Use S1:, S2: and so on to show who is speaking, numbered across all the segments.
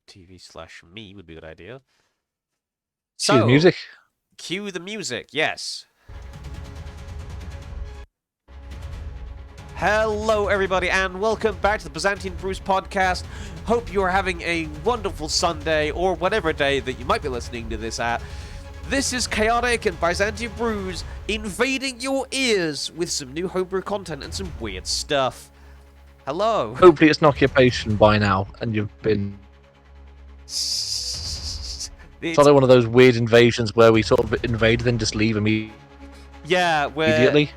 S1: twitch.tv/me would be a good idea.
S2: Cue the
S1: So,
S2: music.
S1: cue the music, yes. Hello, everybody, and welcome back to the Byzantian Brewscast. Hope you are having a wonderful Sunday, or whatever day that you might be listening to this at. This is Chaotic and Byzantian Brews invading your ears with some new homebrew content and some weird stuff. Hello.
S2: Hopefully it's an occupation by now, and you've been...
S1: It's
S2: It's not like one of those weird invasions where we sort of invade then just leave immediately.
S1: Yeah, we're like,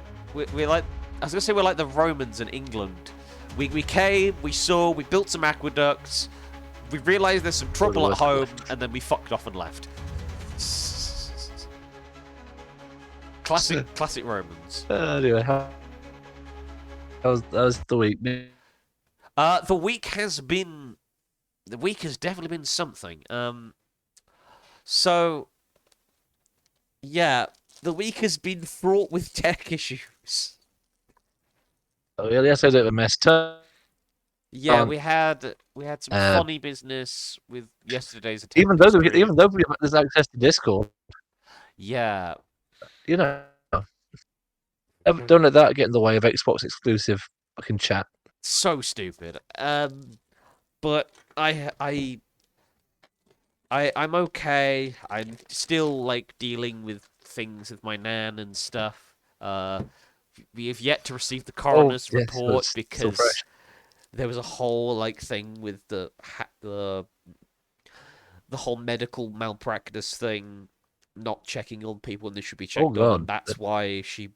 S1: I was gonna say we're like the Romans in England. We came, we saw, we built some aqueducts, we realised there's some trouble at home, and then we fucked off and left. Classic Romans.
S2: Anyway, how was the week?
S1: The week has definitely been something. So yeah, the week has been fraught with tech issues.
S2: Oh, yeah, yes, I did a mess.
S1: Yeah, we had some funny business with yesterday's attempt.
S2: Even though there's access to Discord.
S1: Yeah.
S2: You know, don't let that get in the way of Xbox exclusive fucking chat.
S1: So stupid. But I'm okay. I'm still like dealing with things with my nan and stuff. We have yet to receive the coroner's report because there was a whole like thing with the whole medical malpractice thing, not checking on people when they should be checked on, and that's why she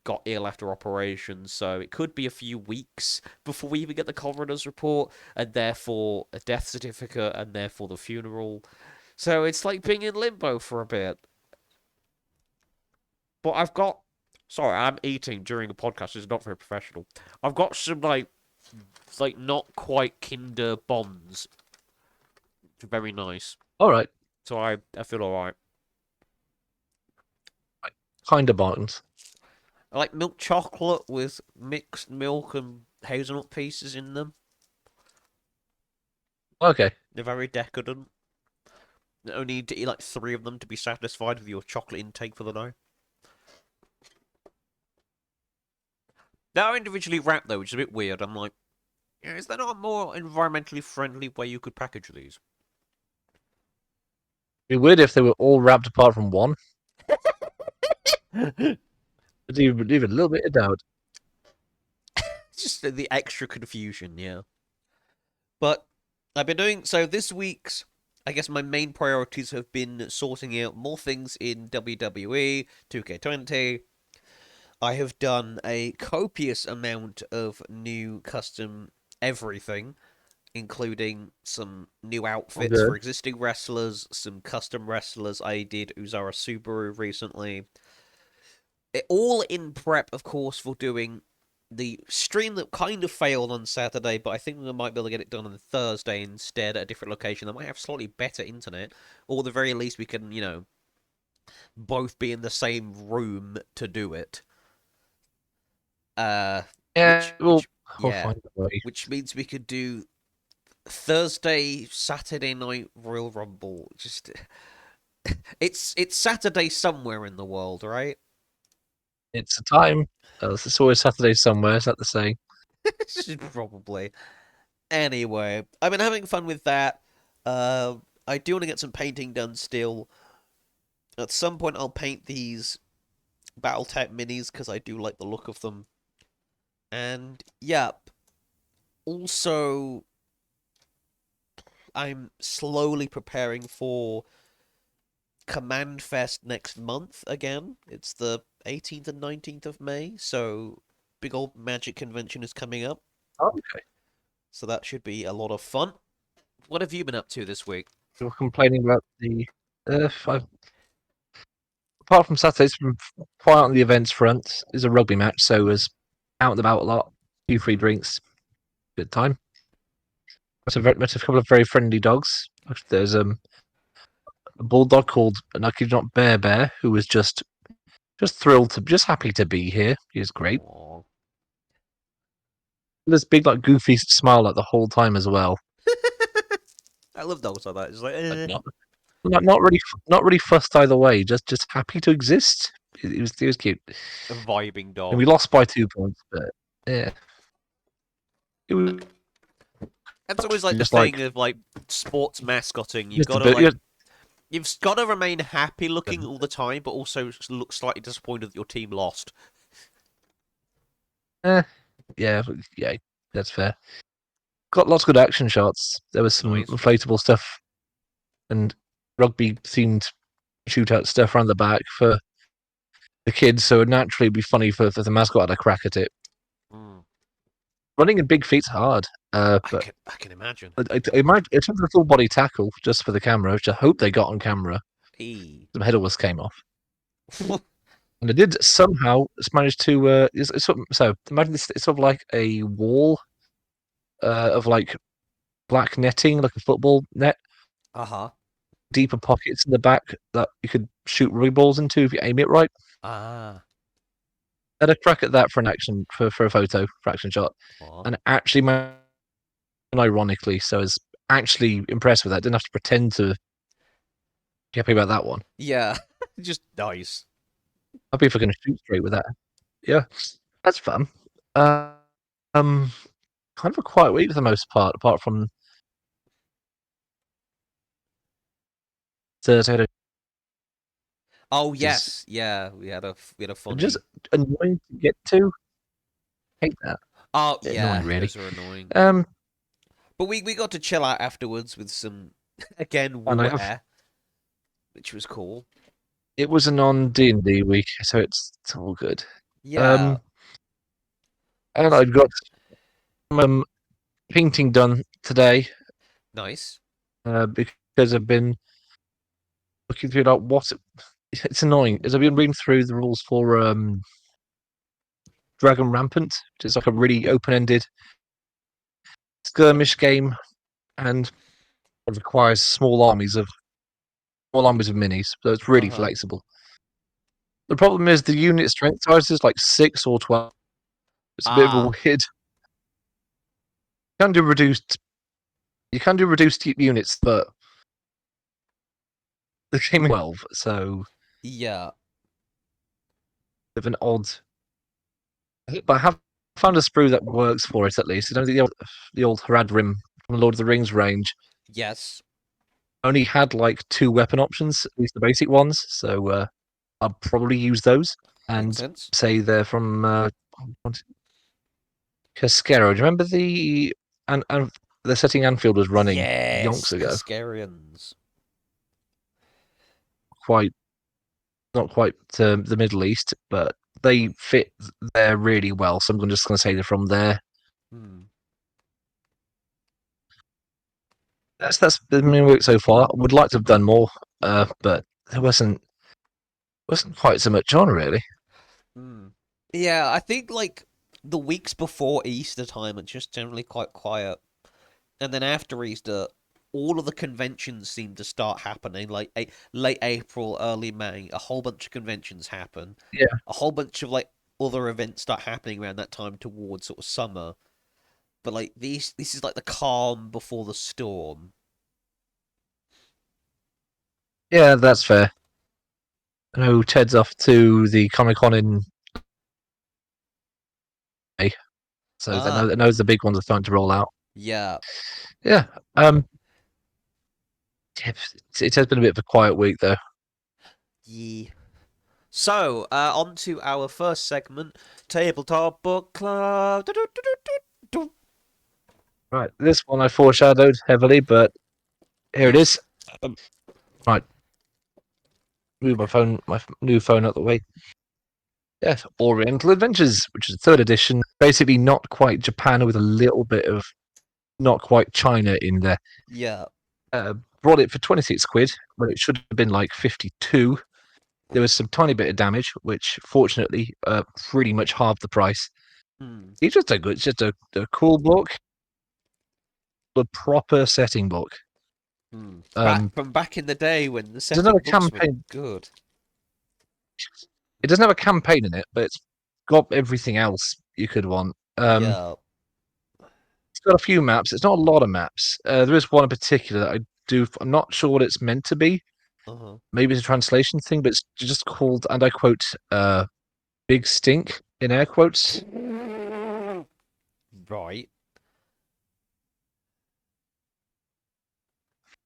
S1: got ill after operation. So it could be a few weeks before we even get the coroner's report, and therefore a death certificate, and therefore the funeral. So it's like being in limbo for a bit. But sorry, I'm eating during the podcast. It's not very professional. I've got some like not quite Kinder Bonds. Very nice.
S2: All right.
S1: So I feel all right.
S2: Kind of Bonds.
S1: I like milk chocolate with mixed milk and hazelnut pieces in them.
S2: Okay.
S1: They're very decadent. You only need to eat like 3 of them to be satisfied with your chocolate intake for the day. They're individually wrapped though, which is a bit weird. I'm like, yeah, is there not a more environmentally friendly way you could package these?
S2: It'd be weird if they were all wrapped apart from one. But leave a little bit of doubt.
S1: It's just the extra confusion, yeah. But I've been doing so this week's. I guess my main priorities have been sorting out more things in WWE 2K20. I have done a copious amount of new custom everything, including some new outfits for existing wrestlers, some custom wrestlers. I did Uzara Subaru recently. All in prep, of course, for doing the stream that kind of failed on Saturday, but I think we might be able to get it done on Thursday instead at a different location that might have slightly better internet, or at the very least we can, both be in the same room to do it. Which means we could do Thursday, Saturday night Royal Rumble. Just it's Saturday somewhere in the world, right?
S2: It's a time. It's always Saturday somewhere. Is that the saying?
S1: Probably. Anyway, I've been having fun with that. I do want to get some painting done still. At some point, I'll paint these BattleTech minis because I do like the look of them. And, yep. Also, I'm slowly preparing for Command Fest next month again. It's the 18th and 19th of May, so big old Magic convention is coming up.
S2: Okay.
S1: So that should be a lot of fun. What have you been up to this week?
S2: You're complaining about the... apart from Saturday, it's been quiet on the events front. There's a rugby match, so it was out and about a lot. 2 free drinks. Good time. Met a couple of very friendly dogs. There's a bulldog called, and I kid not, Bear, who was just thrilled just happy to be here. He's great.
S1: Aww.
S2: This big, goofy smile the whole time as well.
S1: I love dogs like that. It's like,
S2: Like not really fussed either way. Just happy to exist. It was cute,
S1: a vibing
S2: and we
S1: dog.
S2: lost by 2 points, but yeah, it was
S1: That's always like the
S2: just
S1: thing
S2: like
S1: of like sports mascotting. You've
S2: just
S1: got
S2: a
S1: to
S2: bit.
S1: like, you've got to remain happy looking all the time, but also look slightly disappointed that your team lost.
S2: Eh, yeah, yeah, that's fair. Got lots of good action shots. There was some
S1: Noise.
S2: inflatable stuff and rugby themed shootout stuff around the back for the kids, so it'd naturally be funny for the mascot had a crack at it.
S1: Mm.
S2: Running in big feet's hard, but
S1: I can imagine.
S2: I imagine it took a full body tackle just for the camera, which I hope they got on camera.
S1: E.
S2: Some head almost came off, and I did somehow manage to. So imagine this. It's sort of like a wall of like black netting, like a football net,
S1: Uh huh.
S2: deeper pockets in the back that you could shoot rugby balls into if you aim it right.
S1: Ah.
S2: I had a crack at that for an action for a photo for action shot,
S1: Aw.
S2: and actually, ironically, so I was actually impressed with that. Didn't have to pretend to be happy about that one.
S1: Yeah. Just nice.
S2: I'll be if I can shoot straight with that. Yeah, that's fun. Uh, um, kind of a quiet week for the most part, apart from Thursday.
S1: Oh
S2: Is
S1: yes, yeah. We had a
S2: just
S1: funny.
S2: annoying to get to. Hate that.
S1: Oh
S2: Bit annoying,
S1: yeah,
S2: really.
S1: those are annoying.
S2: Um,
S1: But we got to chill out afterwards with some again
S2: and I have
S1: water, which was cool.
S2: it was a non D&D week, so it's all good.
S1: Yeah,
S2: Um, and I've got some painting done today
S1: nice.
S2: because I've been looking through like what it's annoying as I've been reading through the rules for Dragon Rampant, which is like a really open-ended skirmish game, and it requires small armies of minis, so it's
S1: Uh
S2: really
S1: huh.
S2: flexible. The problem is the unit strength size is like 6 or 12. It's a bit of a
S1: Ah,
S2: weird. You can do reduced. You can do reduced units, but the game is 12, so
S1: yeah,
S2: bit of an odd. But I have found a sprue that works for it at least. I don't think the old Haradrim from Lord of the Rings range
S1: yes,
S2: only had like 2 weapon options, at least the basic ones. So I'll probably use those
S1: makes
S2: and
S1: sense.
S2: say they're from Casquero. Do you remember and the setting Anfield was running yonks
S1: Yes,
S2: ago?
S1: Cascarians.
S2: Quite not quite the Middle East, but they fit there really well. So I'm just going to say they're from there.
S1: Hmm.
S2: That's been my work so far. I would like to have done more, but there wasn't quite so much on really.
S1: Hmm. Yeah, I think like the weeks before Easter time are just generally quite quiet. And then after Easter, all of the conventions seem to start happening. Like late April, early May, a whole bunch of conventions happen.
S2: Yeah,
S1: A whole bunch of like other events start happening around that time towards sort of summer. But like this is like the calm before the storm.
S2: yeah, that's fair. I know Ted's off to the Comic Con in May, so
S1: Ah,
S2: they know the big ones are starting to roll out.
S1: yeah,
S2: Yeah, it has been a bit of a quiet week though.
S1: yeah. So, on to our first segment, Tabletop Book Club. Do-do-do-do-do-do.
S2: Right, this one I foreshadowed heavily, but here it
S1: Yes.
S2: is. Right, move my new phone out the way. Yeah, Oriental Adventures, which is the third edition. Basically, not quite Japan with a little bit of not quite China in there.
S1: Yeah.
S2: Uh, Brought it for 26 quid when it should have been like 52. There was some tiny bit of damage, which fortunately pretty much halved the price.
S1: Hmm.
S2: It's just a cool book, a proper setting book.
S1: Hmm.
S2: Um,
S1: Back from back in the day when the
S2: there's
S1: setting
S2: another
S1: books were
S2: campaign.
S1: good.
S2: It doesn't have a campaign in it, but it's got everything else you could want.
S1: Yeah.
S2: It's got a few maps. It's not a lot of maps. There is one in particular that I do. I'm not sure what it's meant to be.
S1: Uh-huh.
S2: Maybe it's a translation thing, but it's just called, and I quote, "Big Stink" in air quotes.
S1: Right.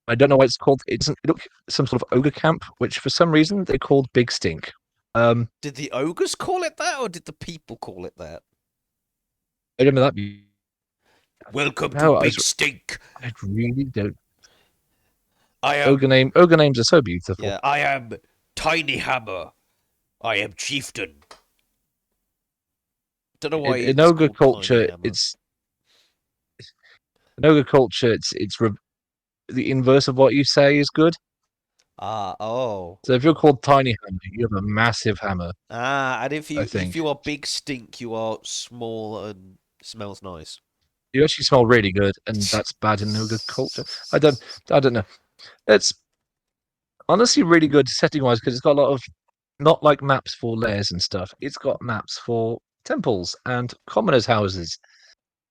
S2: I don't know why it's called. It doesn't look some sort of ogre camp, which for some reason they called Big Stink.
S1: Did the ogres call it that, or did the people call it that?
S2: I don't know that.
S1: Welcome to
S2: No,
S1: Big Stink.
S2: I really don't.
S1: I am.
S2: Ogre names are so beautiful.
S1: Yeah, I am Tiny Hammer. I am chieftain. Don't know why
S2: In
S1: it's
S2: ogre
S1: called Tiny
S2: culture,
S1: Hammer.
S2: the inverse of what you say is good.
S1: Ah, oh.
S2: So if you're called Tiny Hammer, you have a massive hammer.
S1: Ah, and
S2: I
S1: if
S2: think
S1: you are Big Stink, you are small and smells nice.
S2: you actually smell really good, and that's bad in ogre culture. I don't know. It's honestly really good setting wise because it's got a lot of not like maps for lairs and stuff. It's got maps for temples and commoners' houses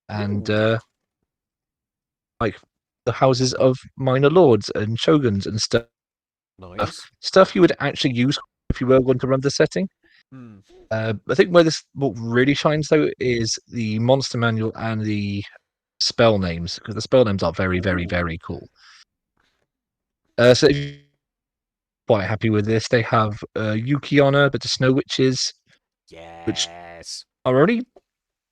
S2: and
S1: Ooh,
S2: like the houses of minor lords and shoguns and stuff.
S1: nice.
S2: Stuff you would actually use if you were going to run the setting.
S1: Hmm.
S2: I think where this book really shines though is the monster manual and the spell names because the spell names are very, very,
S1: Ooh,
S2: very cool. So if you're quite happy with this, they have Yuki Honor, but the Snow Witches, which
S1: yes.
S2: are only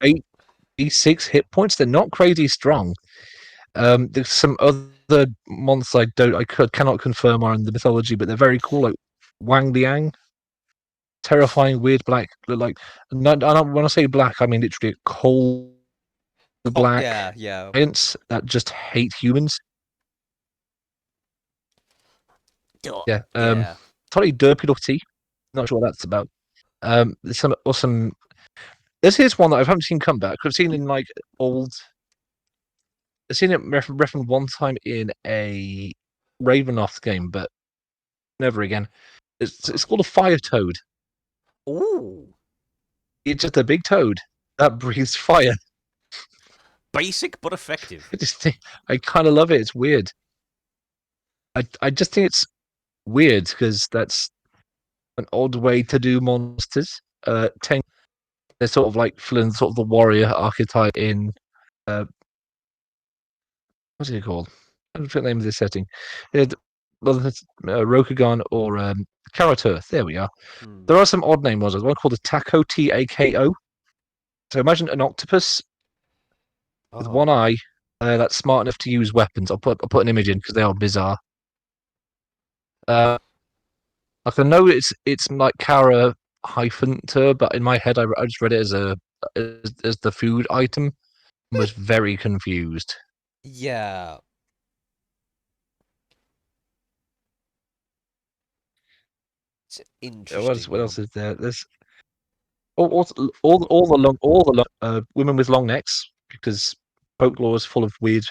S2: 86 hit points. They're not crazy strong. There's some other monsters cannot confirm are in the mythology, but they're very cool, like Wang Liang, terrifying, weird black. Like, when I say black, I mean literally coal black
S1: Yeah, yeah.
S2: giants that just hate humans.
S1: Duh.
S2: Yeah.
S1: Yeah.
S2: Totally derpy look tea. Not sure what that's about. There's some awesome. Here's one that I haven't seen come back. I've seen in like old. I've seen it referenced one time in a Ravenloft game, but never again. It's called a fire toad.
S1: Ooh.
S2: It's just a big toad that breathes fire.
S1: Basic but effective.
S2: I kind of love it. It's weird. I just think it's weird because that's an odd way to do monsters. They're sort of like Flynn, sort of the warrior archetype in uh, what's it called? I don't know the name of this setting. Yeah, whether it's Rokugan or Carrot Earth. There we are.
S1: Hmm.
S2: There are some odd name ones. There's one called a Taco Tako. So imagine an octopus with
S1: Uh-huh.
S2: one eye that's smart enough to use weapons. I'll put an image in because they are bizarre. Uh, like I know it's like Kara hyphen to, but in my head I just read it as the food item and was very confused.
S1: Yeah. It's an
S2: What
S1: interesting
S2: else
S1: one.
S2: is there? There's all the long, women with long necks because folklore is full of weird.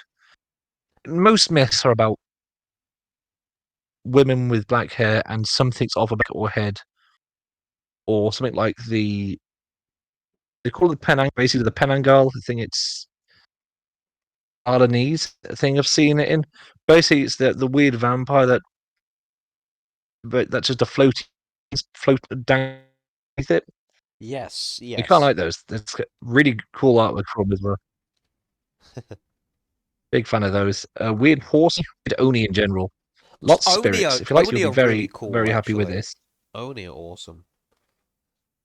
S2: Most myths are about women with black hair and something's off a back or head or something like they call it Penang, basically the Penangal. I think it's Balinese thing I've seen it in. Basically, it's the weird vampire but that's just a float down with it.
S1: Yes,
S2: You can't
S1: yes.
S2: like those. That's really cool artwork from as well. Big fan of those. Weird horse, weird Oni in general. Lots of spirits. If you like, you'll
S1: Oni
S2: be
S1: are really
S2: very,
S1: cool,
S2: very happy with
S1: actually.
S2: this.
S1: Oni are awesome.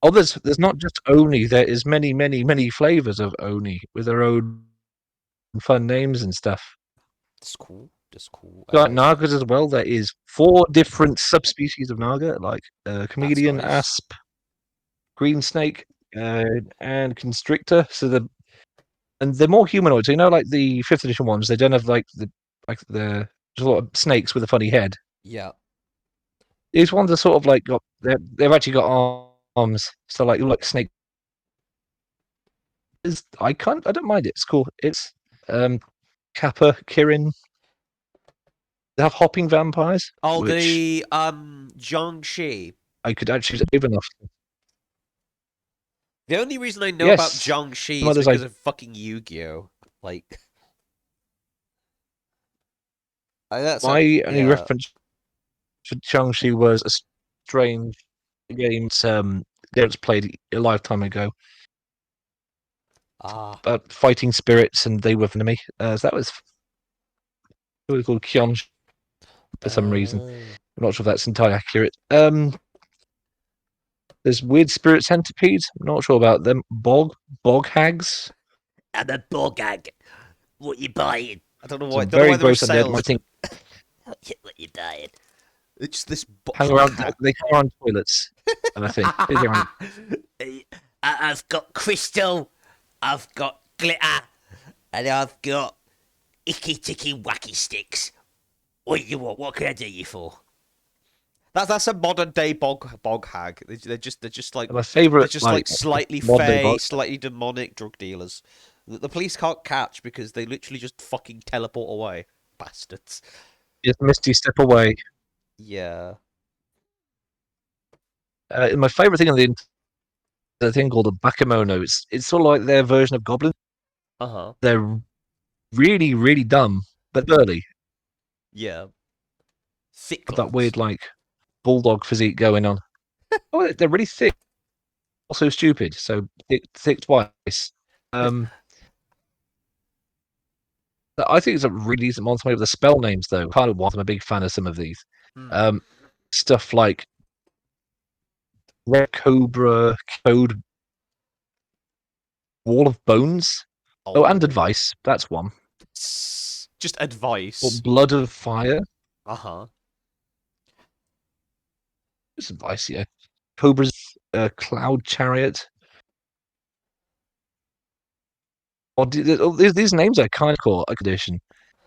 S2: Oh, there's not just Oni. There is many, many, many flavors of Oni with their own fun names and stuff.
S1: That's cool. That's cool.
S2: Got Nagas as well. There is 4 different subspecies of Naga, like
S1: That's
S2: chameleon,
S1: nice.
S2: asp, green snake, and constrictor. And they're more humanoid. So like the 5th edition ones, they don't have like the just a lot of snakes with a funny head.
S1: Yeah.
S2: These ones are sort of like they've actually got arms, so like snake. I don't mind it. It's cool. It's um Kappa, Kirin. They have hopping vampires,
S1: Oh,
S2: which
S1: the Jiangxi.
S2: I could actually save enough.
S1: The only reason I know about
S2: Yes,
S1: Jiangxi
S2: some
S1: is
S2: others
S1: because of fucking Yu-Gi-Oh. Like, That's
S2: My only
S1: yeah.
S2: reference to Jiangxi was a strange game Garrett's played a lifetime ago,
S1: Ah.
S2: but fighting spirits and they were enemy. So that was it was called Kion for some reason.
S1: Uh,
S2: I'm not sure if that's entirely accurate. There's weird spirit centipedes. I'm not sure about them. Bog hags.
S1: I'm a bogag. What you buying? I don't know why.
S2: Some
S1: Don't know
S2: very
S1: why they're a
S2: gross undead. Might
S1: salesman.
S2: think
S1: What you buying? It's just this
S2: hang
S1: bog
S2: around.
S1: hat.
S2: They hang around toilets. And I think they hang around.
S1: I've got crystal, I've got glitter, and I've got icky ticky wacky sticks. What do you want? What can I do you for? That's a modern day bog hag. They're just like
S2: And my favorite
S1: slightly
S2: modern day
S1: fey,
S2: bog.
S1: slightly demonic drug dealers that the police can't catch because they literally just fucking teleport away. Bastards.
S2: Is Misty Step Away.
S1: Yeah.
S2: My favorite thing on the thing called a bakemono. It's sort of like their version of goblin.
S1: Uh huh.
S2: They're really really dumb, but burly.
S1: Yeah.
S2: With that
S1: Thicklings.
S2: weird like bulldog physique going on. Oh, they're really thick, also stupid. So thick twice. Um, I think it's a really decent monster with the spell names though. Kind of what I'm a big fan of some of these.
S1: Hmm.
S2: Um, Stuff like Red Cobra, Code, Wall of Bones. Oh, and
S1: Oh.
S2: Advice. That's one.
S1: Just
S2: Or
S1: advice.
S2: Blood of Fire.
S1: Uh huh.
S2: Just Advice, yeah. Cobra's Cloud Chariot. Or these names are kind of cool. A condition.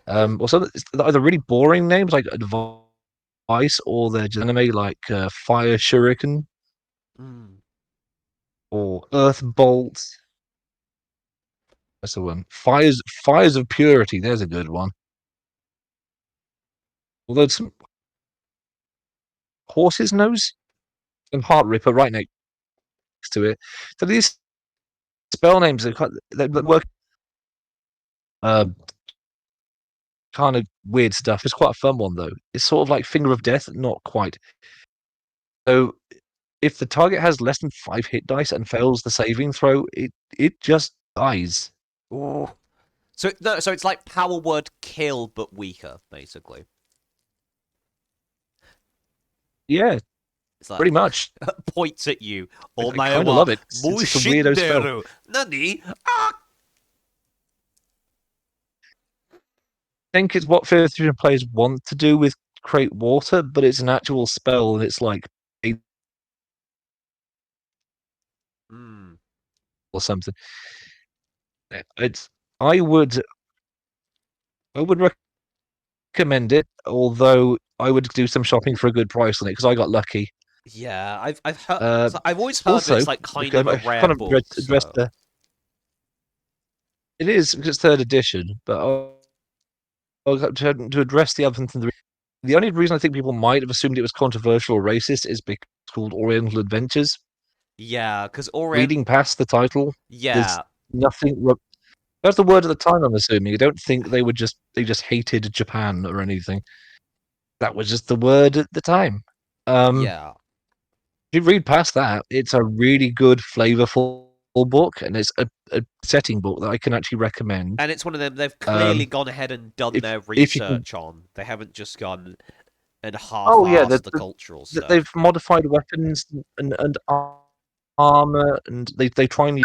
S2: Or some they're either really boring names like Advice, or they're just anime like Fire Shuriken
S1: Mm.
S2: or Earth Bolt. That's the one. Fires of Purity. There's a good one. Although some Horse's Nose and Heart Ripper right next to it. So these spell names are they work uh, kind of weird stuff. It's quite a fun one though. It's sort of like Finger of Death, not quite. So if the target has less than 5 hit dice and fails the saving throw, it just dies.
S1: Ooh. So no, so it's like power word kill but weaker, basically.
S2: Yeah,
S1: It's like
S2: pretty much.
S1: points at you.
S2: I kind of love
S1: Omaewa
S2: it. It's just a weirdo spell.
S1: Mushinderu. Nani? Ah!
S2: I think it's what fifth edition players want to do with create water, but it's an actual spell and it's like
S1: Mm.
S2: or something. It's I would I would recommend it, although I would do some shopping for a good price on it because I got lucky.
S1: Yeah, I've heard.
S2: Uh,
S1: So I've always heard that
S2: Also,
S1: it's like kind of
S2: because
S1: a
S2: I
S1: rare
S2: kind of
S1: book.
S2: address
S1: So
S2: the it is because it's third edition, but to address the other thing, the only reason I think people might have assumed it was controversial or racist is because it's called Oriental Adventures.
S1: yeah, because Orient.
S2: Reading past the title, there's
S1: Yeah,
S2: nothing. That's the word at the time. I'm assuming. I don't think they just hated Japan or anything. That was just the word at the time. Um,
S1: yeah,
S2: if you read past that, it's a really good, flavorful book, and it's a setting book that I can actually recommend.
S1: and it's one of them. They've clearly
S2: Um,
S1: gone ahead and done their
S2: if you can,
S1: research on. They haven't just gone and
S2: oh yeah,
S1: half-assed the cultural
S2: they've
S1: stuff.
S2: modified weapons and armor, and they try and.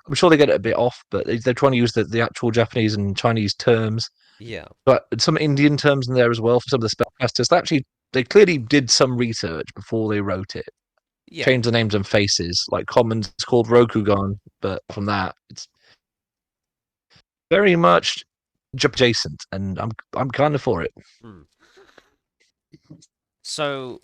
S2: I'm sure they get it a bit off, but they're trying to use the actual Japanese and Chinese terms,
S1: Yeah,
S2: but some Indian terms in there as well for some of the spellcasters. They clearly did some research before they wrote it.
S1: yeah.
S2: Change the names and faces. Like common's called Rokugan, but from that, it's very much adjacent, and I'm kind of for it.
S1: Hmm. So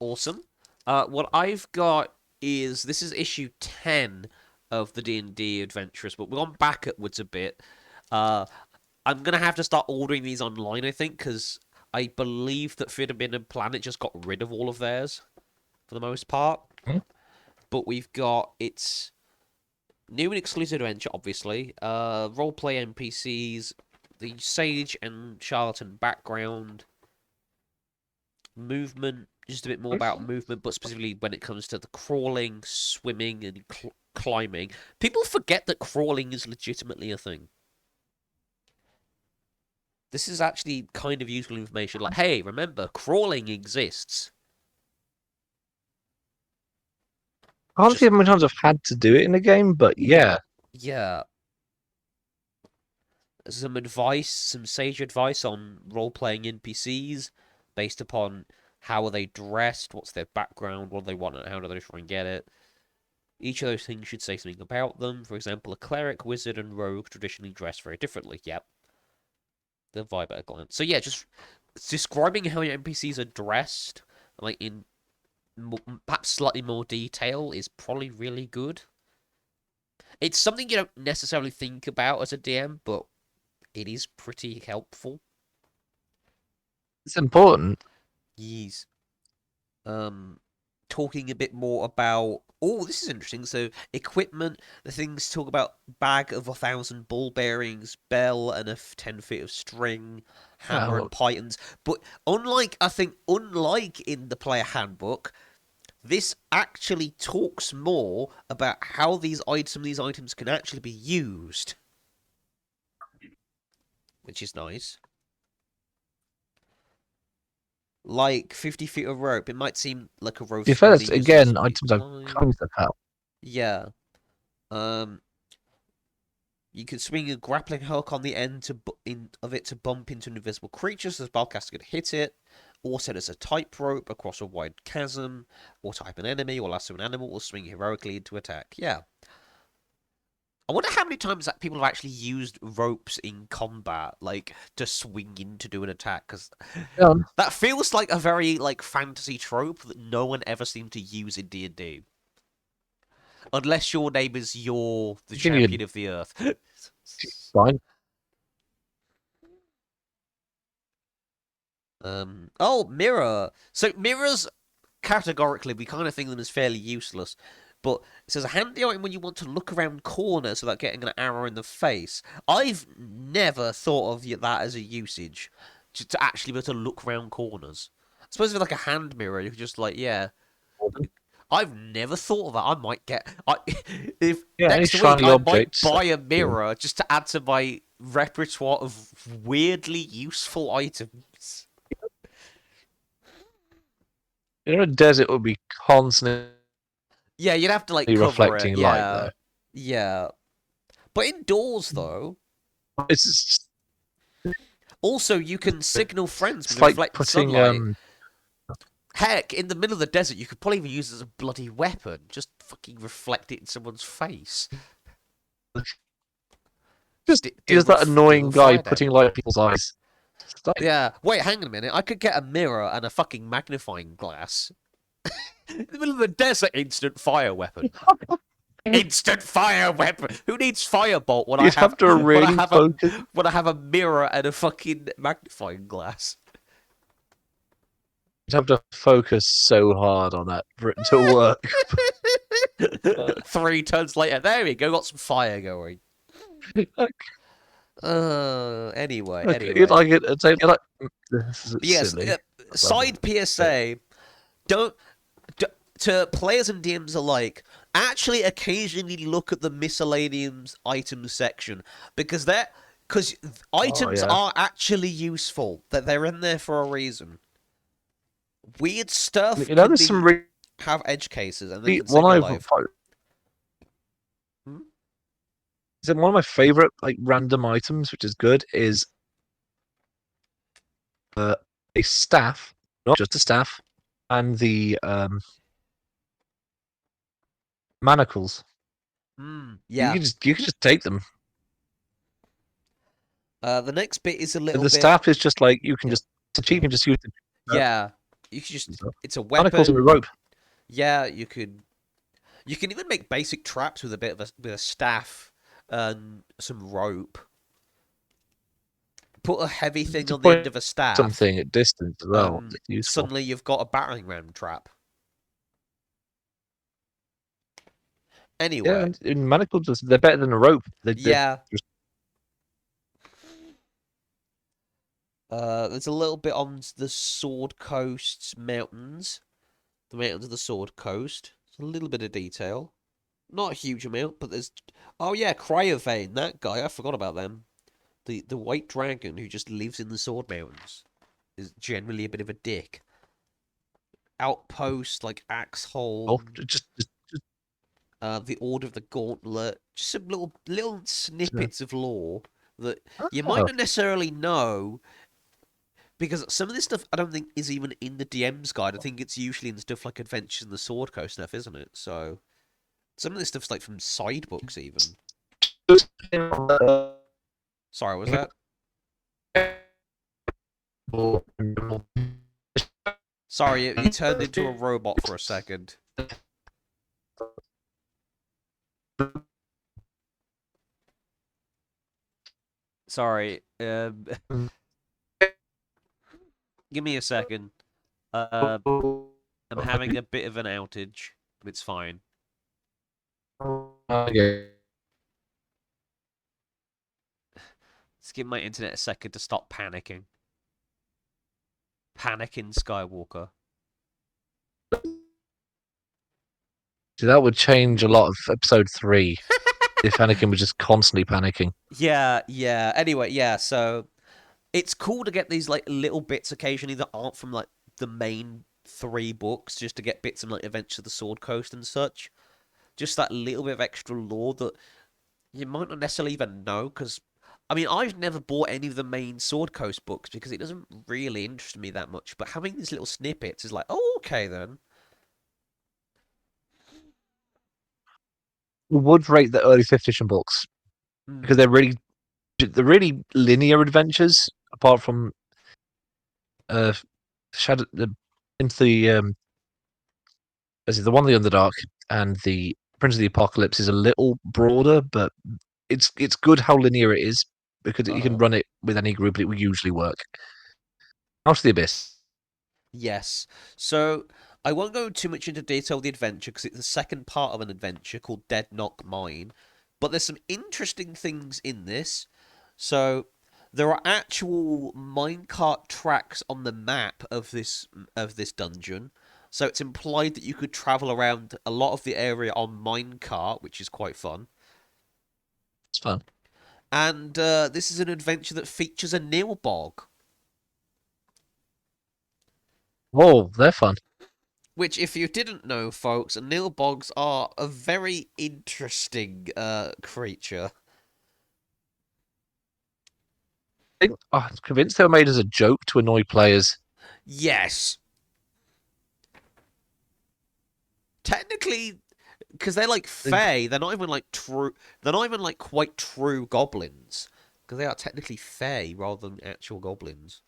S1: awesome. What I've got is this is issue 10 of the D&D Adventurous, but we've gone backwards a bit. Uh, I'm gonna have to start ordering these online, I think, because I believe that Fidabin and Planet just got rid of all of theirs for the most part.
S2: Hmm?
S1: But we've got its new and exclusive adventure, obviously. Roleplay NPCs, the sage and charlatan background, movement, just a bit more about movement, but specifically when it comes to the crawling, swimming, and climbing. People forget that crawling is legitimately a thing. This is actually kind of useful information. Like, hey, remember, crawling exists.
S2: I can't see
S1: Just
S2: how many times I've had to do it in a game, but yeah.
S1: yeah. Some advice, some sage advice on role-playing NPCs based upon how are they dressed, what's their background, what do they want, and how do they try and get it. Each of those things should say something about them. For example, a cleric, wizard, and rogue traditionally dress very differently. Yep. The vibe at a glance. So yeah, just describing how your NPCs are dressed, like in perhaps slightly more detail, is probably really good. It's something you don't necessarily think about as a DM, but it is pretty helpful.
S2: It's important.
S1: Yes. Talking a bit more about. Oh, this is interesting. So, equipment. The things talk about bag of 1,000 ball bearings, bell, and 10 feet of string,
S2: Yeah,
S1: hammer and pythons. But unlike in the player handbook, this actually talks more about how some of these items can actually be used, which is nice. Like 50 feet of rope, it might seem like a rope
S2: if
S1: only
S2: that's
S1: useless
S2: again
S1: if you
S2: items I've
S1: climb.
S2: kind of out.
S1: Yeah. Um, you can swing a grappling hook on the end of it to bump into an invisible creature, so the spellcaster could hit it. Or set as a tightrope across a wide chasm, or type an enemy, or lasso an animal, or swing heroically into attack. Yeah. I wonder how many times that people have actually used ropes in combat, like to swing in to do an attack, because
S2: Yeah,
S1: that feels like a very like fantasy trope that no one ever seemed to use in D&D. Unless your name is You're the
S2: give you
S1: champion of the earth.
S2: fine.
S1: Oh, mirror. So mirrors, categorically, we kind of think of them as fairly useless. But it says a handy item when you want to look around corners without getting an arrow in the face. I've never thought of that as a usage, to actually be able to look around corners. I suppose with like a hand mirror, you could just like, yeah. I've never thought of that. I might if
S2: Yeah, any
S1: next week
S2: shiny
S1: I might
S2: objects.
S1: buy a
S2: Yeah.
S1: mirror just to add to my repertoire of weirdly useful items.
S2: In a desert, would be constantly
S1: Yeah, you'd have to like cover it.
S2: reflecting light
S1: Yeah,
S2: there.
S1: yeah. But indoors though,
S2: It's
S1: also you can signal friends with
S2: it's like
S1: reflected
S2: putting
S1: sunlight. Heck, in the middle of the desert, you could probably even use it as a bloody weapon. Just fucking reflect it in someone's face.
S2: just
S1: Deal
S2: is that
S1: with
S2: annoying guy
S1: fire
S2: putting
S1: damage.
S2: light in people's eyes.
S1: Yeah. Wait, hang on a minute. I could get a mirror and a fucking magnifying glass. In the middle of the desert, instant fire weapon. Instant fire weapon. Who needs firebolt when I
S2: You'd
S1: have
S2: have to really focus.
S1: when I have a mirror and a fucking magnifying glass?
S2: You'd have to focus so hard on that for it to work.
S1: 3 turns later, there we go. Got some fire going.
S2: Like,
S1: Anyway,
S2: you'd
S1: anyway.
S2: like it. It's like this is
S1: But yes,
S2: silly. Love
S1: side
S2: it.
S1: PSA. Don't to players and DMs alike, actually occasionally look at the miscellaneous items section because
S2: Oh
S1: items
S2: yeah.
S1: are actually useful. That they're in there for a reason. Weird stuff
S2: You know,
S1: can
S2: there's some
S1: be
S2: really
S1: have edge cases and they can
S2: one
S1: save your
S2: I've
S1: life. Hmm?
S2: is one of my favorite like random items, which is good, is a staff, not just a staff, and the manacles.
S1: Yeah.
S2: You can just take them.
S1: The next bit is a
S2: And
S1: little
S2: the
S1: bit.
S2: staff is just like you can
S1: Yeah.
S2: just it's cheap. You can just use the
S1: Yeah. You could just. It's a
S2: manacles and a
S1: weapon.
S2: rope.
S1: Yeah. You could. You can even make basic traps with a bit of with a staff and some rope. Put a heavy thing
S2: To
S1: on the end
S2: point
S1: of a staff,
S2: something at distance as well.
S1: and
S2: It's useful.
S1: suddenly you've got a battering ram trap.
S2: Yeah,
S1: Anyway,
S2: and manacles they're better than a rope. They're
S1: yeah.
S2: just
S1: There's a little bit on the Sword Coast's mountains. The mountains of the Sword Coast. There's a little bit of detail. Not a huge amount, but there's. Oh yeah, Cryovane, that guy. I forgot about them. The white dragon who just lives in the Sword Mountains is generally a bit of a dick. Outpost like
S2: Oh,
S1: Axholm,
S2: just
S1: the Order of the Gauntlet, just some little snippets of lore that you might
S2: oh,
S1: not necessarily know because some of this stuff I don't think is even in the DM's guide. I think it's usually in stuff like Adventures in the Sword Coast stuff, isn't it? So some of this stuff's like from side books even. Sorry, was that? Sorry, you turned into a robot for a second. Sorry. Give me a second. Uh, I'm having a bit of an outage. It's fine.
S2: Okay.
S1: Let's give my internet a second to stop panicking. Panicking Skywalker.
S2: So that would change a lot of episode 3 if Anakin was just constantly panicking.
S1: Yeah, yeah. Anyway, yeah, so it's cool to get these like little bits occasionally that aren't from like the main three books, just to get bits from like Adventures of the Sword Coast and such. Just that little bit of extra lore that you might not necessarily even know, because I mean, I've never bought any of the main Sword Coast books because it doesn't really interest me that much. But having these little snippets is like, oh, okay then.
S2: I would rate the early 5th edition books because
S1: Mm,
S2: they're really linear adventures, apart from uh, Shadow the into the the one in the Underdark and the Prince of the Apocalypse is a little broader, but it's good how linear it is because you can
S1: uh-huh.
S2: run it with any group and it will usually work. House of the Abyss.
S1: Yes. So I won't go too much into detail of the adventure because it's the second part of an adventure called Dead Knock Mine. But there's some interesting things in this. So there are actual minecart tracks on the map of this dungeon. So it's implied that you could travel around a lot of the area on minecart, which is quite fun.
S2: It's fun.
S1: And this is an adventure that features a Nilbog,
S2: Oh, they're fun.
S1: which, if you didn't know, folks, Nilbogs are a very interesting creature.
S2: I'm convinced they were made as a joke to annoy players.
S1: Yes, technically, because they're like fae, they're not even like true. They're not even like quite true goblins, because they are technically fae rather than actual goblins.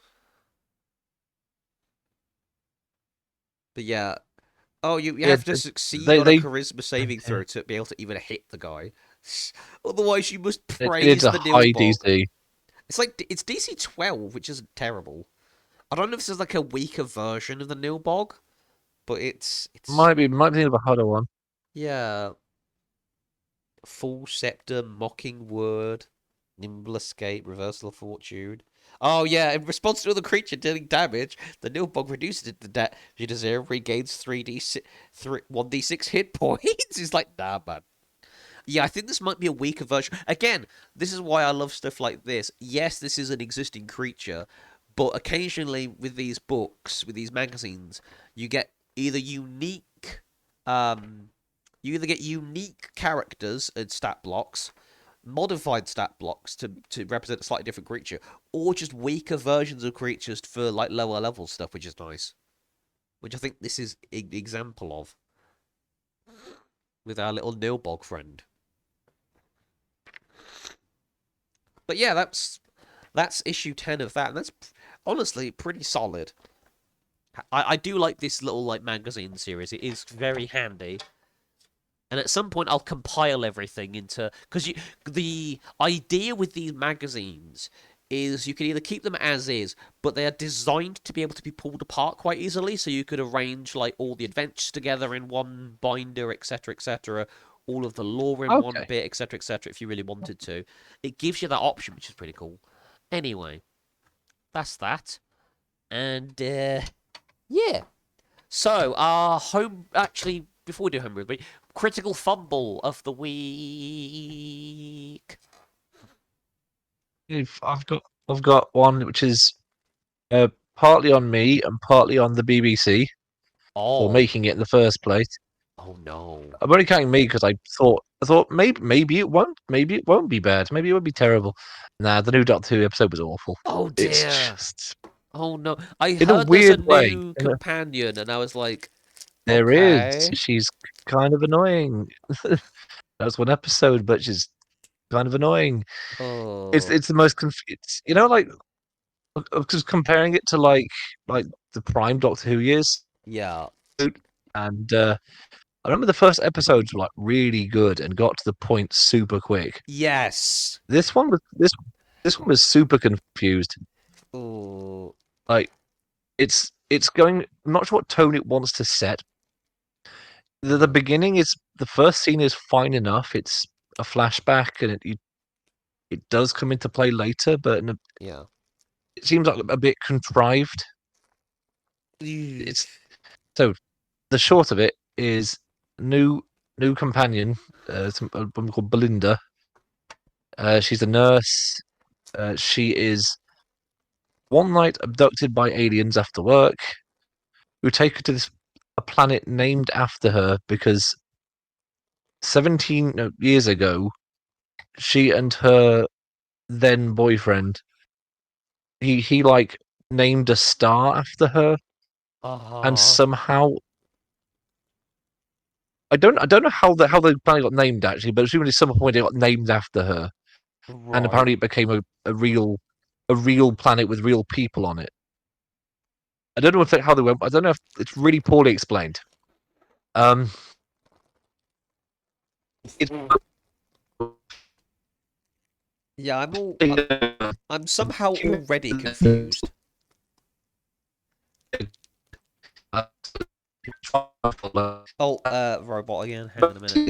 S1: But yeah, oh, you
S2: Yeah,
S1: have to succeed
S2: they
S1: on a
S2: they
S1: charisma saving throw to be able to even hit the guy. Otherwise, you must
S2: they needed
S1: praise
S2: a
S1: the
S2: high
S1: Nilbog.
S2: DC.
S1: It's DC 12, which is terrible. I don't know if this is like a weaker version of the Nilbog, but it's
S2: Might be a harder one.
S1: yeah. Full Scepter, Mocking Word, Nimble Escape, Reversal of Fortune. Oh yeah, in response to the creature dealing damage, the Nilbog reduces it to damage to zero, regains 1d6 hit points. It's like, nah, man. Yeah, I think this might be a weaker version. Again, this is why I love stuff like this. Yes, this is an existing creature, but occasionally with these books, with these magazines, you get either unique, um, you either get unique characters and stat blocks, modified stat blocks to represent a slightly different creature, or just weaker versions of creatures for like lower level stuff, which is nice. Which I think this is an example of with our little Nilbog friend. But yeah, that's issue 10 of that, and that's honestly pretty solid. I do like this little like magazine series. It is very handy. And at some point, I'll compile everything into because the idea with these magazines is you can either keep them as is, but they are designed to be able to be pulled apart quite easily. So you could arrange like all the adventures together in one binder, etc., etc. All of the lore in one
S2: Okay.
S1: bit, etc., etc. If you really wanted to, it gives you that option, which is pretty cool. Anyway, that's that. And yeah. So our home actually before we do home review, critical fumble of the week.
S2: If I've got one which is uh, partly on me and partly on the BBC for
S1: Oh,
S2: making it in the first place.
S1: oh no.
S2: I'm only counting me because I thought maybe it won't be bad, maybe it won't be terrible. Nah, the new Doctor Who episode was awful.
S1: Oh
S2: It's
S1: dear.
S2: just
S1: Oh no. I
S2: in a
S1: heard there's a
S2: weird way.
S1: new companion, and I was like,
S2: There is.
S1: okay.
S2: She's kind of annoying. That's one episode, but she's kind of annoying. It's
S1: Oh,
S2: it's the most confused. You know, like just comparing it to like the Prime Doctor Who years,
S1: yeah.
S2: and I remember the first episodes were like really good and got to the point super quick.
S1: Yes.
S2: This one was super confused.
S1: Oh,
S2: Like it's going. I'm not sure what tone it wants to set. The
S1: uh,
S2: beginning is the first scene is fine enough. It's a flashback and it does come into play later, but
S1: yeah.
S2: it seems like a bit contrived.
S1: Ew.
S2: It's so the short of it is new new companion, a woman called Belinda. She's a nurse. She is one night abducted by aliens after work, who take her to this a planet named after her because 17 no, years ago, she and her then boyfriend, he like named a star after her, and
S1: Uh-huh.
S2: somehow I don't know how the planet got named actually, but assuming at some point it got named after her, and
S1: Right.
S2: apparently it became a real planet with real people on it. I don't know how they went. I don't know if it's really poorly explained. Um, it's
S1: Yeah, I'm somehow already confused. Oh, robot again. Hang on a minute.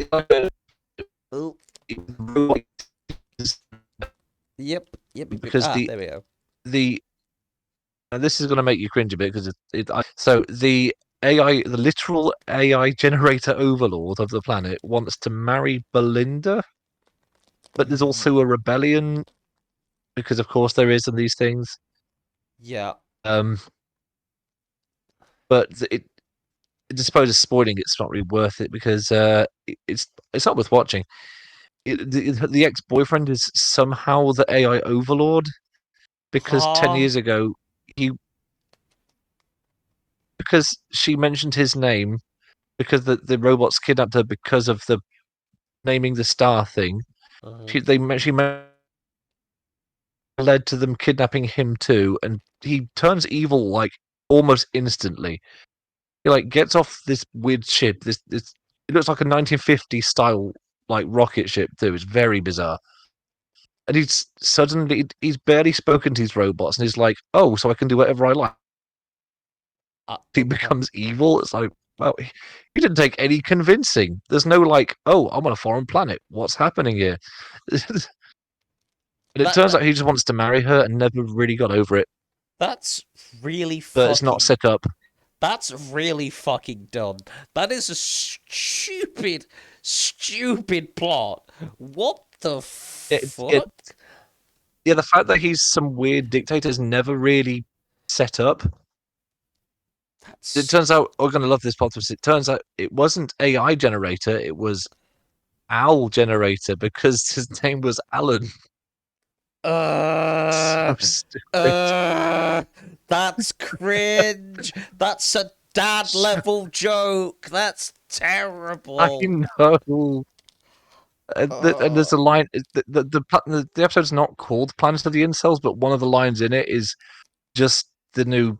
S1: Oh, yep.
S2: because
S1: Ah,
S2: the
S1: there we go.
S2: the and this is going to make you cringe a bit because so the AI, the literal AI generator overlord of the planet, wants to marry Belinda, but there's also a rebellion because, of course, there is in these things.
S1: Yeah.
S2: Um, but I suppose spoiling it's not really worth it because it's not worth watching. The ex boyfriend is somehow the AI overlord because 10 years
S1: Huh?
S2: ago he because she mentioned his name because the robots kidnapped her because of the naming the star thing.
S1: Uh-huh.
S2: She led to them kidnapping him too, and he turns evil like almost instantly. He like gets off this weird ship. This it looks like a 1950s style like rocket ship too. It's very bizarre. And he's barely spoken to these robots, and he's like, "Oh, so I can do whatever I like." He
S1: Uh-huh.
S2: becomes evil. It's like, well, he didn't take any convincing. There's no like, "Oh, I'm on a foreign planet. What's happening here?" And it
S1: That
S2: turns
S1: that
S2: out he just wants to marry her and never really got over it.
S1: that's really
S2: But it's not
S1: fucking
S2: set up.
S1: that's really fucking dumb. That is a stupid plot. What the
S2: It
S1: fuck?
S2: Yeah, the fact that he's some weird dictator is never really set up. It
S1: That's
S2: turns out we're going to love this plot twist. It turns out it wasn't AI generator; it was Owl generator because his name was Alan. So
S1: uh
S2: stupid.
S1: uh that's cringe. That's a dad
S2: So,
S1: level joke. That's
S2: I
S1: terrible.
S2: know. And
S1: Uh,
S2: there's a line. The episode's not called Planet of the Incels, but one of the lines in it is just the new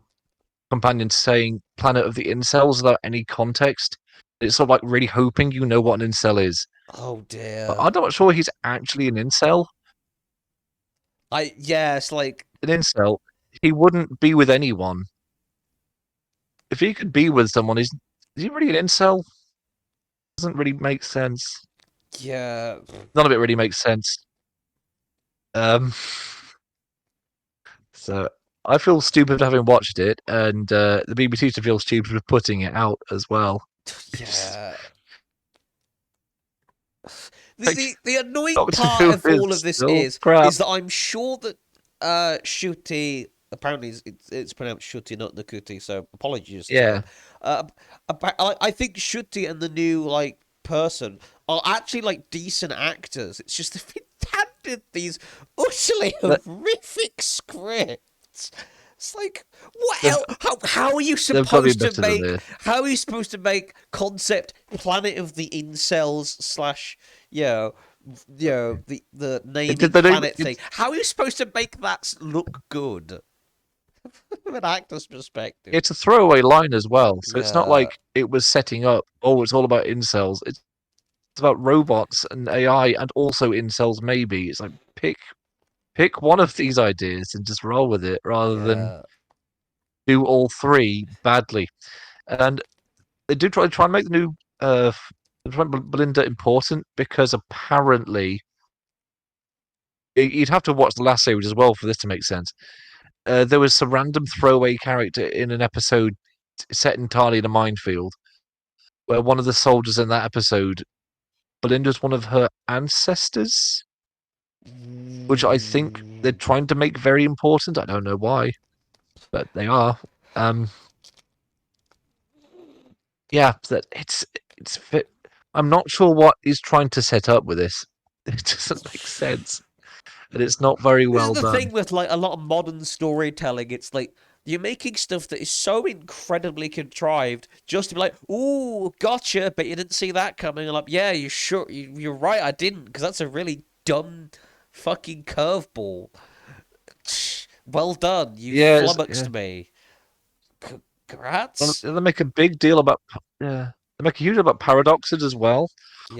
S2: companion saying Planet of the Incels without any context. It's sort of like really hoping you know what an incel is.
S1: oh
S2: But
S1: dear.
S2: I'm not sure he's actually an incel.
S1: It's like
S2: An incel, he wouldn't be with anyone. If he could be with someone, is he really an incel? Doesn't really make sense.
S1: yeah.
S2: None of it really makes sense. Um, so I feel stupid having watched it, and the BBC used to feel stupid for putting it out as well. It's
S1: Yeah. The,
S2: like
S1: the the annoying
S2: Doctor
S1: part
S2: Who
S1: of
S2: is
S1: all of this
S2: still crap.
S1: is that I'm sure that Shuti, apparently it's pronounced Shuti, not Nakuti, so apologies to
S2: Yeah,
S1: him. Uh, I think Shuti and the new like person are actually like decent actors. It's just they've been handed these utterly
S2: but
S1: horrific scripts. It's like what
S2: they've
S1: else? How are you
S2: they've got to be
S1: supposed to
S2: better than
S1: make?
S2: this.
S1: How are you supposed to make concept Planet of the Incels slash you know the
S2: It did.
S1: naming
S2: They don't.
S1: planet thing? How are you supposed to make that look good from an actor's perspective?
S2: It's a throwaway line as well, so it's not
S1: Yeah,
S2: like it was setting up. Oh, it's all about incels. It's about robots and AI, and also incels. Maybe it's like pick one of these ideas and just roll with it, rather than
S1: yeah,
S2: do all three badly. And they do try and make the new Belinda important, because apparently you'd have to watch the last series as well for this to make sense. There was some random throwaway character in an episode set entirely in a minefield, where one of the soldiers in that episode, Belinda's one of her ancestors, which I think they're trying to make very important. I don't know why, but they are. Um, yeah, that it's. I'm not sure what he's trying to set up with this. It doesn't make sense, and it's not very
S1: this is
S2: well
S1: the
S2: done.
S1: thing with like a lot of modern storytelling. It's like you're making stuff that is so incredibly contrived just to be like, "Ooh, gotcha," but you didn't see that coming. And like, yeah, you sure you're right, I didn't, because that's a really dumb fucking curveball. Well done, you
S2: Yeah, yeah.
S1: flummoxed me.
S2: Well,
S1: Congrats.
S2: they make a big deal about. Yeah, they make a huge deal about paradoxes as well.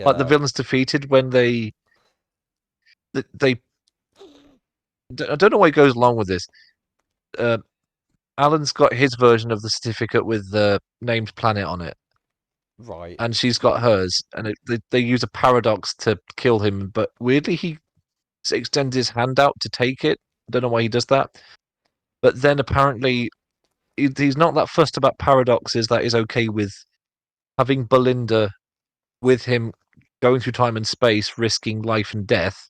S2: Like the
S1: Yeah,
S2: villain's defeated when they. I don't know why he goes along with this. Uh, Alan's got his version of the certificate with the named planet on it,
S1: right.
S2: and she's got hers, and they use a paradox to kill him. But weirdly, he extends his hand out to take it. I don't know why he does that. But then apparently he's not that fussed about paradoxes. That is okay with having Belinda with him, going through time and space, risking life and death,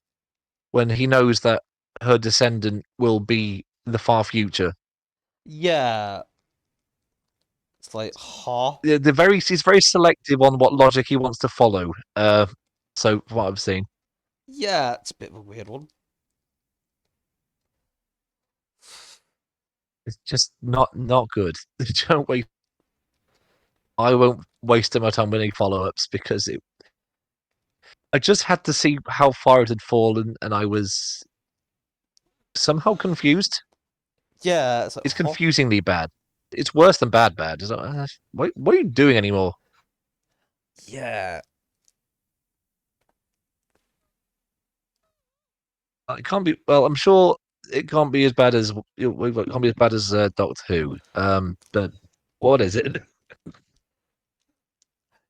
S2: when he knows that her descendant will be the far future.
S1: Yeah, it's like, huh?
S2: He's very selective on what logic he wants to follow. So from what I've seen,
S1: Yeah, it's a bit of a weird one.
S2: it's just not good. Don't wait. I won't waste my time with any follow ups, because I just had to see how far it had fallen, and I was somehow confused.
S1: Yeah, it's like,
S2: It's
S1: huh?
S2: confusingly bad. It's worse than bad. It's like, what are you doing anymore?
S1: Yeah.
S2: It can't be. Well, I'm sure it can't be as bad as it can't be as bad as Doctor Who. But what is it?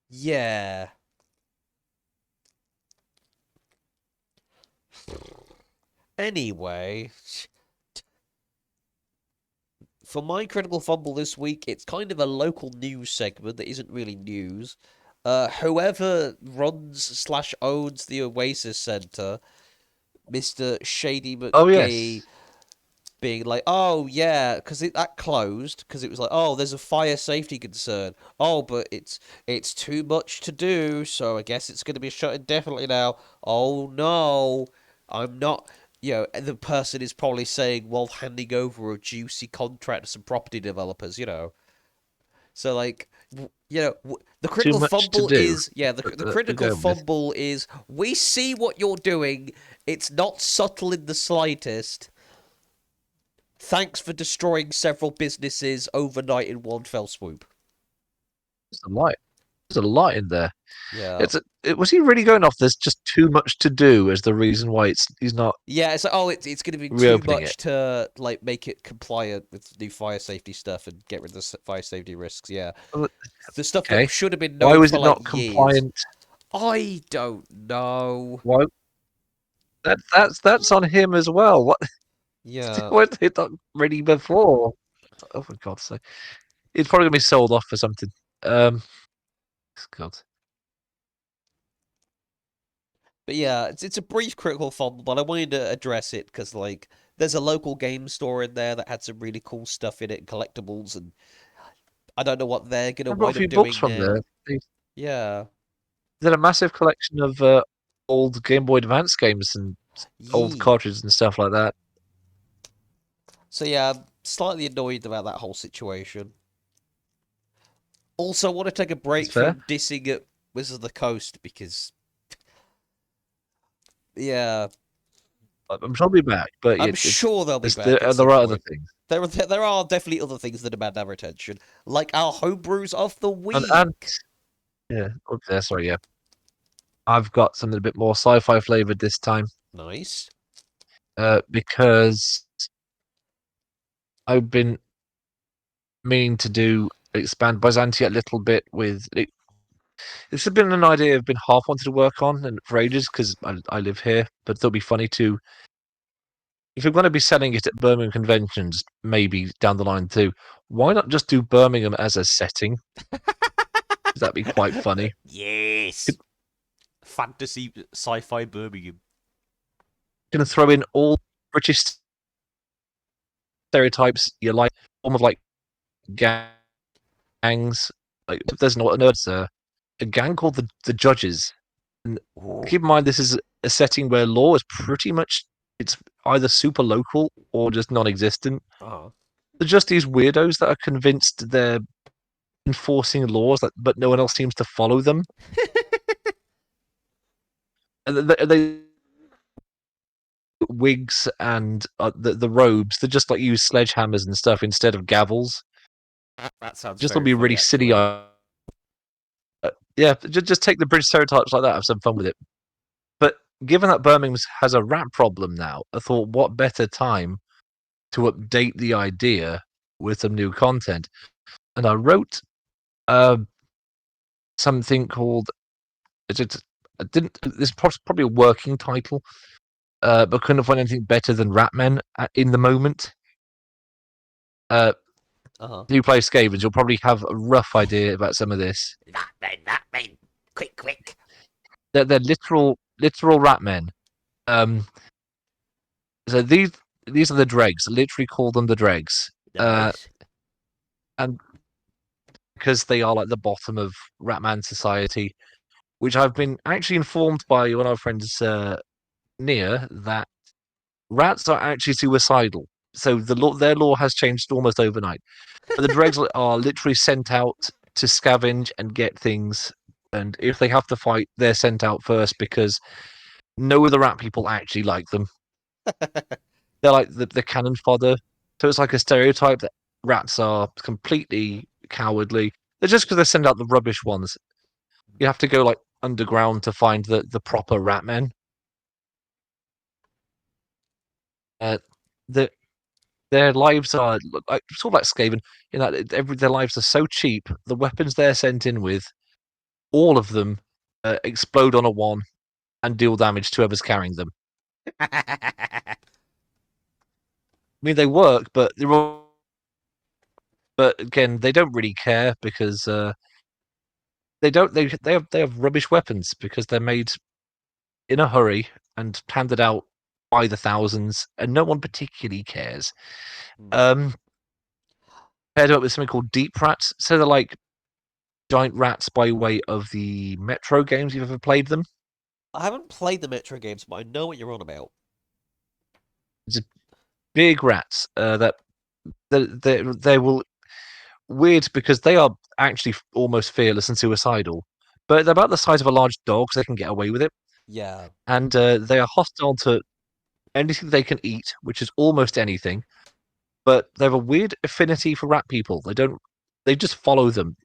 S1: Yeah. Anyway, for my critical fumble this week, it's kind of a local news segment that isn't really news. Whoever runs slash owns the Oasis Centre, Mr. Shady
S2: Oh
S1: McGee,
S2: yes,
S1: being like, oh yeah, because that closed because it was like, oh, there's a fire safety concern. Oh, but it's too much to do, so I guess it's going to be shut indefinitely now. Oh no, I'm not. You know, the person is probably saying while handing over a juicy contract to some property developers. You know, so like, the
S2: too
S1: critical
S2: much to
S1: fumble
S2: do.
S1: is the
S2: We're
S1: critical
S2: going with.
S1: fumble is we see what you're doing. It's not subtle in the slightest. Thanks for destroying several businesses overnight in one fell swoop.
S2: There's a lot. There's a lot in there.
S1: Yeah.
S2: Was he really going off? There's just too much to do as the reason why he's not
S1: Yeah, it's like, oh, it's going to be too
S2: reopening it.
S1: much to like make it compliant with new fire safety stuff and get rid of the fire safety risks. Yeah,
S2: Well,
S1: the stuff that
S2: okay,
S1: should have been
S2: why
S1: known
S2: was
S1: for
S2: it
S1: like
S2: not
S1: years.
S2: compliant?
S1: I don't know.
S2: Why that's on him as well. What?
S1: Yeah.
S2: Why did it not ready before? Oh my god! So it's probably gonna be sold off for something. Um, God.
S1: But yeah, it's a brief critical fumble, but I wanted to address it because like there's a local game store in there that had some really cool stuff in it, collectibles, and I don't know what they're gonna
S2: I brought a
S1: wind up
S2: few books
S1: doing
S2: from there.
S1: now. Yeah.
S2: They had a massive collection of old Game Boy Advance games and old
S1: Yee.
S2: cartridges and stuff like that.
S1: So yeah, I'm slightly annoyed about that whole situation. Also, I want to take a
S2: That's
S1: break
S2: fair.
S1: from dissing at Wizards of the Coast because yeah,
S2: I'm sure they'll be back, but
S1: I'm
S2: it's
S1: sure they'll be
S2: there's,
S1: back at
S2: there
S1: some
S2: are other
S1: point.
S2: things.
S1: There are definitely other things that demand our attention, like our homebrews of the
S2: And
S1: week.
S2: yeah, oops, sorry, yeah. I've got something a bit more sci-fi flavored this time,
S1: Nice.
S2: because I've been meaning to do expand Byzantium a little bit with it. It's been an idea I've been half wanted to work on and for ages because I live here, but it'll be funny to if you're going to be selling it at Birmingham conventions, maybe down the line too. Why not just do Birmingham as a setting? That'd be quite funny.
S1: Yes. Fantasy sci-fi Birmingham.
S2: Gonna throw in all British stereotypes you like, form of like gangs. Like there's not a gang called the Judges. And
S1: Ooh.
S2: keep in mind this is a setting where law is pretty much it's either super local or just non-existent.
S1: Oh.
S2: They're just these weirdos that are convinced they're enforcing laws that but no one else seems to follow them. And they wigs and the robes. They just like use sledgehammers and stuff instead of gavels.
S1: That sounds
S2: Just will
S1: very
S2: be really
S1: funny,
S2: silly.
S1: actually.
S2: Yeah, just take the British stereotypes like that. Have some fun with it. But given that Birmingham has a rat problem now, I thought what better time to update the idea with some new content. And I wrote uh, something called it's, I didn't. This is probably a working title, but couldn't find anything better than Ratmen in the moment. Uh,
S1: Uh huh.
S2: if you play Skavens, you'll probably have a rough idea about some of this.
S1: That man, quick, quick.
S2: They're literal Ratmen. Um, so these are the dregs. I literally call them the dregs.
S1: Nice.
S2: And because they are like the bottom of Ratman society, which I've been actually informed by one of our friends near that rats are actually suicidal. So their law has changed almost overnight. But the dregs are literally sent out to scavenge and get things, and if they have to fight, they're sent out first because no other rat people actually like them. They're like the cannon fodder. So it's like a stereotype that rats are completely cowardly. They're just because they send out the rubbish ones. You have to go like underground to find the proper rat men. Uh, the, their lives are like sort of like Skaven in that their lives are so cheap. The weapons they're sent in with, all of them explode on a one and deal damage to whoever's carrying them. I mean, they work, but they're all, but again, they don't really care because they don't they have rubbish weapons because they're made in a hurry and handed out by the thousands, and no one particularly cares. Um, paired up with something called deep rats, so they're like giant rats by way of the Metro games. You've ever played them?
S1: I haven't played the Metro games, but I know what you're on about.
S2: It's big rats that they will weird because they are actually almost fearless and suicidal, but they're about the size of a large dog, so they can get away with it.
S1: Yeah.
S2: And they are hostile to anything they can eat, which is almost anything. But they have a weird affinity for rat people. They don't. They just follow them.